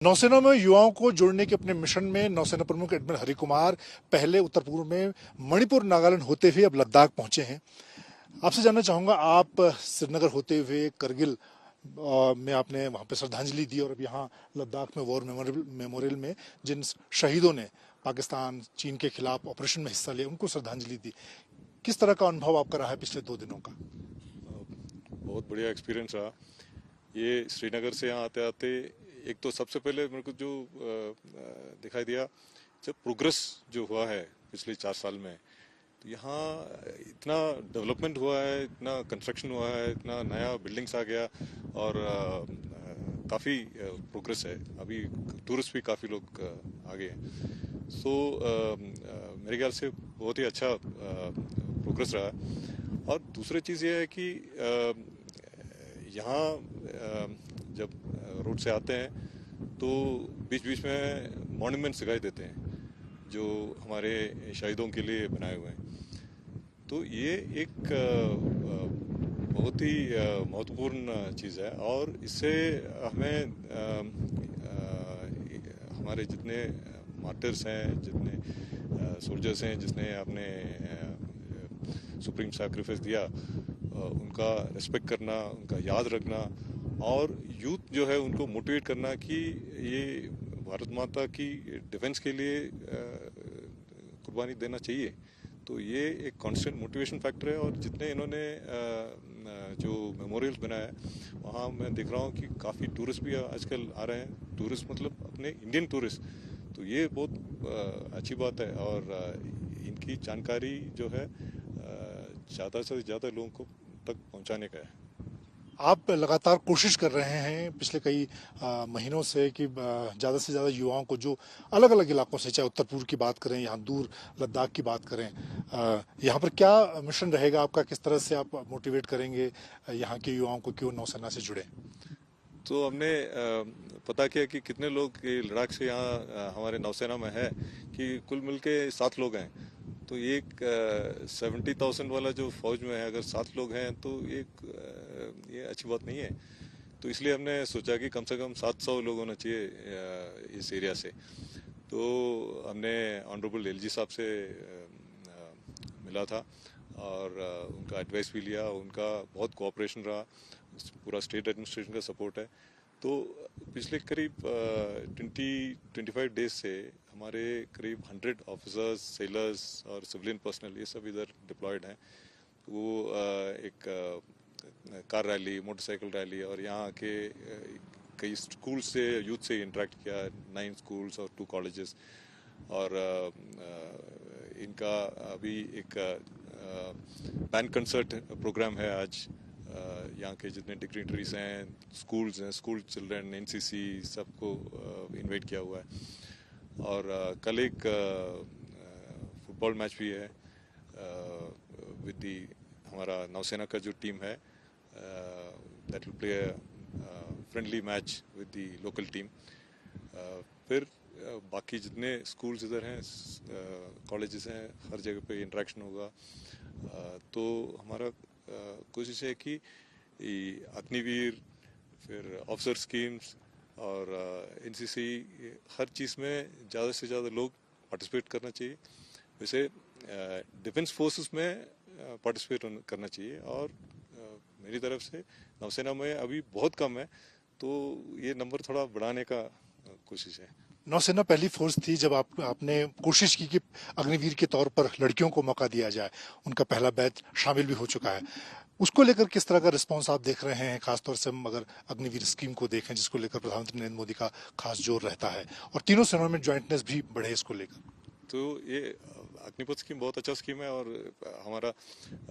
नौसेना में युवाओं को जोड़ने के अपने मिशन में नौसेना प्रमुख एडमिरल हरि कुमार पहले उत्तर पूर्व में मणिपुर नागालैंड होते हुए अब लद्दाख पहुंचे हैं। आपसे जानना चाहूंगा, आप श्रीनगर होते हुए करगिल में आपने वहां पे श्रद्धांजलि दी और अब यहाँ लद्दाख में वॉर मेमोरियल में जिन शहीदों ने पाकिस्तान चीन के खिलाफ ऑपरेशन में हिस्सा लिया उनको श्रद्धांजलि दी। किस तरह का अनुभव आपका रहा है पिछले 2 दिनों का? बहुत बढ़िया एक्सपीरियंस रहा। ये श्रीनगर से यहाँ आते आते एक तो सबसे पहले मेरे को जो दिखाई दिया, जब प्रोग्रेस जो हुआ है पिछले 4 साल में, तो यहाँ इतना डेवलपमेंट हुआ है, इतना कंस्ट्रक्शन हुआ है, इतना नया बिल्डिंग्स आ गया और काफ़ी प्रोग्रेस है। अभी टूरिस्ट भी काफ़ी लोग आ गए हैं। सो मेरे ख्याल से बहुत ही अच्छा प्रोग्रेस रहा है। और दूसरी चीज़ ये है कि यहाँ जब रोड से आते हैं तो बीच बीच में मॉन्यूमेंट्स दिखाई देते हैं जो हमारे शहीदों के लिए बनाए हुए हैं। तो ये एक बहुत ही महत्वपूर्ण चीज़ है और इससे हमें हमारे जितने मार्टर्स हैं, जितने सोल्जर्स हैं जिसने अपने सुप्रीम सैक्रिफाइस दिया, उनका रिस्पेक्ट करना, उनका याद रखना और यूथ जो है उनको मोटिवेट करना कि ये भारत माता की डिफेंस के लिए कुर्बानी देना चाहिए। तो ये एक कांस्टेंट मोटिवेशन फैक्टर है। और जितने इन्होंने जो मेमोरियल्स बनाया है, वहाँ मैं देख रहा हूँ कि काफ़ी टूरिस्ट भी आजकल आ रहे हैं। टूरिस्ट मतलब अपने इंडियन टूरिस्ट, तो ये बहुत अच्छी बात है। और इनकी जानकारी जो है ज़्यादा से ज़्यादा लोगों को तक पहुँचाने का है। आप लगातार कोशिश कर रहे हैं पिछले कई महीनों से कि ज़्यादा से ज़्यादा युवाओं को, जो अलग अलग इलाकों से, चाहे उत्तर पूर्व की बात करें, यहाँ दूर लद्दाख की बात करें, यहाँ पर क्या मिशन रहेगा आपका? किस तरह से आप मोटिवेट करेंगे यहाँ के युवाओं को कि वो नौसेना से जुड़े? तो हमने पता किया कि कितने लोग लद्दाख से यहाँ हमारे नौसेना में है, कि कुल मिलके 7 लोग हैं। तो ये 70,000 वाला जो फौज में है, अगर 7 लोग हैं तो ये अच्छी बात नहीं है। तो इसलिए हमने सोचा कि कम से कम 700 लोग होना चाहिए इस एरिया से। तो हमने ऑनरेबल एलजी साहब से मिला था और उनका एडवाइस भी लिया। उनका बहुत कोऑपरेशन रहा, पूरा स्टेट एडमिनिस्ट्रेशन का सपोर्ट है। तो पिछले करीब 20-25 डेज से हमारे करीब 100 ऑफिसर्स, सेलर्स और सिविलियन पर्सनल ये सब इधर डिप्लॉयड हैं। वो एक कार रैली, मोटरसाइकिल रैली और यहाँ के कई स्कूल से, यूथ से इंटरेक्ट किया, 9 स्कूल्स और 2 कॉलेजेस। और इनका अभी एक बैंड कंसर्ट प्रोग्राम है आज। यहाँ के जितने डिग्नेटरीज हैं, स्कूल्स हैं, स्कूल चिल्ड्रन, एनसीसी, सबको इनवाइट किया हुआ है। और कल एक फुटबॉल मैच भी है विद दी, हमारा नौसेना का जो टीम है, that will play friendly match with the local team. फिर बाकी जितने स्कूल्स इधर हैं, कॉलेजेस हैं, हर जगह पे इंटरेक्शन होगा। तो हमारा कोशिश है कि अग्निवीर, फिर ऑफिसर स्कीम्स और एनसीसी, हर चीज़ में ज़्यादा से ज़्यादा लोग पार्टिसिपेट करना चाहिए। वैसे डिफेंस फोर्सेस में पार्टिसिपेट करना चाहिए। और मेरी तरफ से नौसेना में अभी बहुत कम है, तो ये नंबर थोड़ा बढ़ाने का कोशिश है। नौसेना पहली फोर्स थी जब आपने कोशिश की कि अग्निवीर के तौर पर लड़कियों को मौका दिया जाए। उनका पहला बैच शामिल भी हो चुका है। उसको लेकर किस तरह का रिस्पांस आप देख रहे हैं? खासतौर से हम अगर अग्निवीर स्कीम को देखें, जिसको लेकर प्रधानमंत्री नरेंद्र मोदी का खास जोर रहता है, और तीनों सेनाओं में ज्वाइंटनेस भी बढ़े इसको लेकर। तो ये अग्निपथ स्कीम बहुत अच्छा स्कीम है और हमारा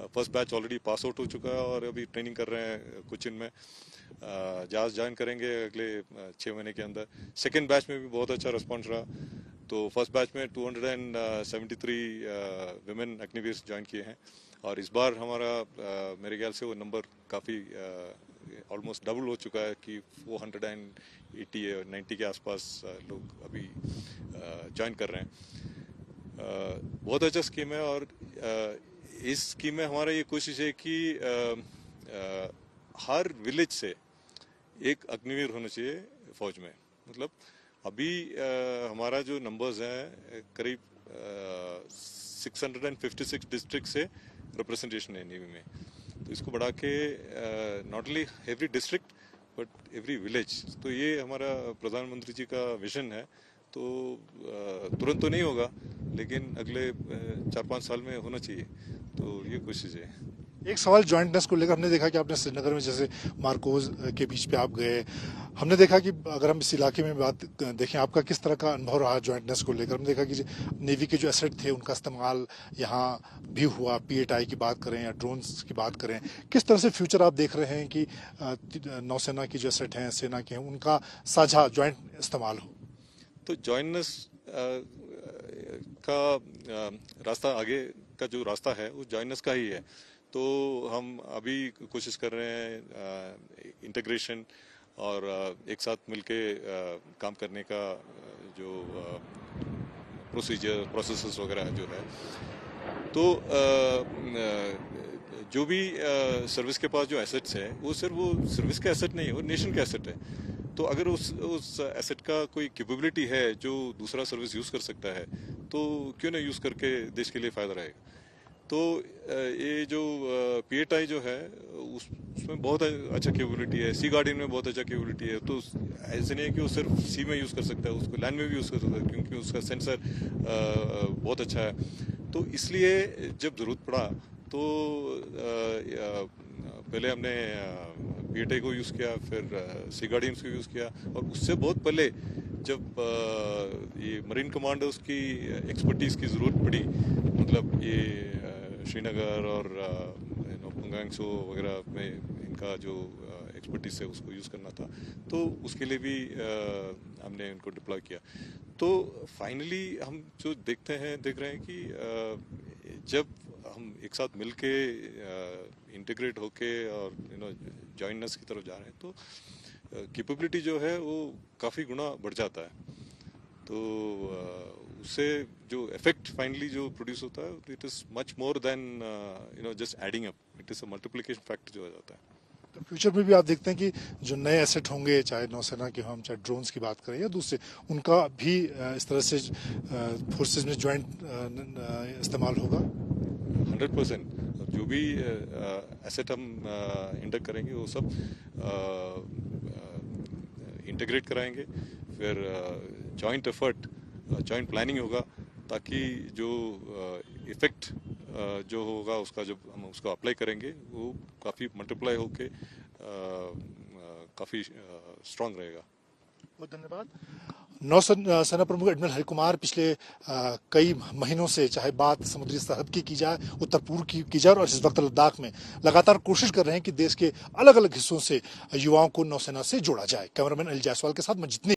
first batch already pass out हो चुका है और अभी ट्रेनिंग कर रहे हैं कोचिन में। जहाज ज्वाइन करेंगे अगले 6 महीने के अंदर। सेकेंड बैच में भी बहुत अच्छा रिस्पॉन्स रहा। तो फर्स्ट बैच में 273 विमेन अग्निवीर ज्वाइन किए हैं और इस बार हमारा मेरे ख्याल से वो नंबर काफ़ी ऑलमोस्ट डबल हो चुका है कि 480 और 90 के आसपास लोग अभी ज्वाइन कर रहे हैं। बहुत अच्छा स्कीम है। और इस स्कीम में हमारा ये कोशिश है कि हर विलेज से एक अग्निवीर होना चाहिए फौज में। मतलब अभी हमारा जो नंबर्स हैं करीब 656 डिस्ट्रिक्ट से रिप्रेजेंटेशन है नेवी में, तो इसको बढ़ा के not only every district but every village. तो ये हमारा प्रधानमंत्री जी का विजन है। तो तुरंत तो नहीं होगा, लेकिन अगले 4-5 साल में होना चाहिए। तो ये कोशिश है। एक सवाल ज्वाइंटनेस को लेकर, हमने देखा कि आपने श्रीनगर में जैसे मार्कोज के बीच पे आप गए, हमने देखा कि अगर हम इस इलाके में बात देखें, आपका किस तरह का अनुभव रहा ज्वाइंटनेस को लेकर? हमने देखा कि नेवी के जो एसेट थे उनका इस्तेमाल यहाँ भी हुआ, पीएटाई की बात करें या ड्रोन्स की बात करें, किस तरह से फ्यूचर आप देख रहे हैं कि नौसेना की जो एसेट हैं, सेना के हैं, उनका साझा ज्वाइंट इस्तेमाल हो? तो जॉइननेस का रास्ता, आगे का जो रास्ता है वो जॉइननेस का ही है। तो हम अभी कोशिश कर रहे हैं इंटीग्रेशन और एक साथ मिलके काम करने का, जो प्रोसेसेस वगैरह जो है। तो जो भी सर्विस के पास जो एसेट्स है वो सिर्फ वो सर्विस का एसेट नहीं है, वो नेशन का एसेट है। तो अगर उस एसेट का कोई कैपेबिलिटी है जो दूसरा सर्विस यूज कर सकता है, तो क्यों ना यूज करके देश के लिए फायदा रहेगा। तो ये जो पीएटाई जो है उसमें बहुत अच्छा कैपेबिलिटी है, सी गार्डियन में बहुत अच्छा कैपेबिलिटी है। तो ऐसे नहीं है कि वो सिर्फ सी में यूज कर सकता है, उसको लैंड में भी यूज कर सकता है, क्योंकि उसका सेंसर बहुत अच्छा है। तो इसलिए जब जरूरत पड़ा तो पहले हमने पीएटाई को यूज किया, फिर सी गार्डियंस को यूज किया, और उससे बहुत पहले जब ये मरीन कमांडर्स की एक्सपर्टीज की जरूरत पड़ी, मतलब ये श्रीनगर और पंगांग सो वगैरह में इनका जो एक्सपर्टीज है उसको यूज करना था, तो उसके लिए भी हमने इनको डिप्लॉय किया। तो फाइनली हम जो देख रहे हैं कि जब हम एक साथ मिलके इंटीग्रेट होके और जॉइननेस की तरफ जा रहे हैं, तो कैपेबिलिटी जो है वो काफ़ी गुना बढ़ जाता है। तो उससे जो इफेक्ट फाइनली जो प्रोड्यूस होता है, it is much more than just adding up, it is a multiplication factor जो हो जाता है। तो फ्यूचर में भी आप देखते हैं कि जो नए एसेट होंगे, चाहे नौसेना के हम, चाहे ड्रोन्स की बात करें या दूसरे, उनका भी इस तरह से फोर्सेज में ज्वाइंट इस्तेमाल होगा? 100%। जो भी एसेट हम इंटर करेंगे वो सब इंटीग्रेट कराएंगे, फिर जॉइंट एफर्ट, जॉइंट प्लानिंग होगा, ताकि जो इफेक्ट जो होगा उसका, जब हम उसको अप्लाई करेंगे, वो काफ़ी मल्टीप्लाई होके काफ़ी स्ट्रांग रहेगा। बहुत धन्यवाद। नौसेना प्रमुख एडमिरल हरि कुमार पिछले कई महीनों से, चाहे बात समुद्री सरहद की जाए, उत्तर पूर्व की जाए, और इस वक्त लद्दाख में लगातार कोशिश कर रहे हैं कि देश के अलग अलग हिस्सों से युवाओं को नौसेना से जोड़ा जाए। कैमरामैन अली जायसवाल के साथ मैं जितने